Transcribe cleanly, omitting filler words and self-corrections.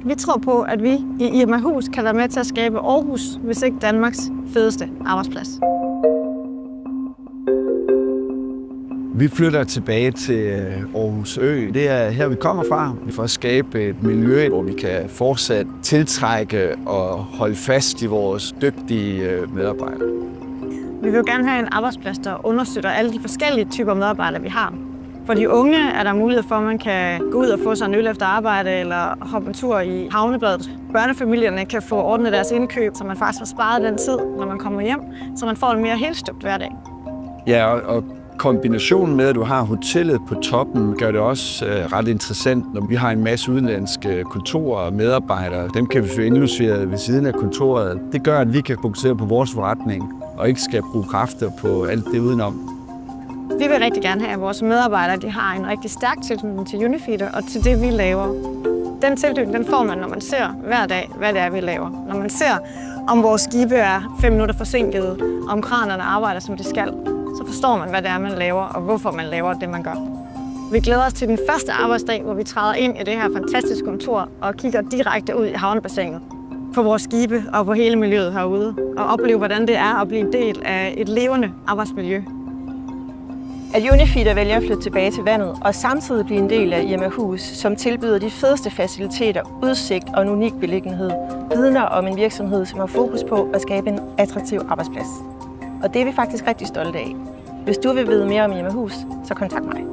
Vi tror på, at vi i Irma Hus kan være med til at skabe Aarhus, hvis ikke Danmarks fedeste arbejdsplads. Vi flytter tilbage til Aarhus Ø. Det er her, vi kommer fra. Vi får at skabe et miljø, hvor vi kan fortsat tiltrække og holde fast i vores dygtige medarbejdere. Vi vil jo gerne have en arbejdsplads, der understøtter alle de forskellige typer medarbejdere, vi har. For de unge er der mulighed for, at man kan gå ud og få sig en øl efter arbejde eller hoppe en tur i havnebadet. Børnefamilierne kan få ordnet deres indkøb, så man faktisk har sparet den tid, når man kommer hjem, så man får en mere helstøbt hverdag. Ja, og kombinationen med, at du har hotellet på toppen, gør det også ret interessant, når vi har en masse udenlandske kontorer og medarbejdere. Dem kan vi få indlogeret ved siden af kontoret. Det gør, at vi kan fokusere på vores forretning og ikke skal bruge kræfter på alt det udenom. Vi vil rigtig gerne have, at vores medarbejdere de har en rigtig stærk tilknytning til Unifeeder og til det, vi laver. Den tilknytning den får man, når man ser hver dag, hvad det er, vi laver. Når man ser, om vores skibe er 5 minutter forsinket, om kranerne arbejder, som de skal, så forstår man, hvad det er, man laver, og hvorfor man laver det, man gør. Vi glæder os til den første arbejdsdag, hvor vi træder ind i det her fantastiske kontor og kigger direkte ud i havnebassinet på vores skibe og på hele miljøet herude, og oplever, hvordan det er at blive en del af et levende arbejdsmiljø. At Unifeeder vælger at flytte tilbage til vandet og samtidig blive en del af Irma Hus, som tilbyder de fedeste faciliteter, udsigt og en unik beliggenhed, vidner om en virksomhed, som har fokus på at skabe en attraktiv arbejdsplads. Og det er vi faktisk rigtig stolte af. Hvis du vil vide mere om Irma Hus, så kontakt mig.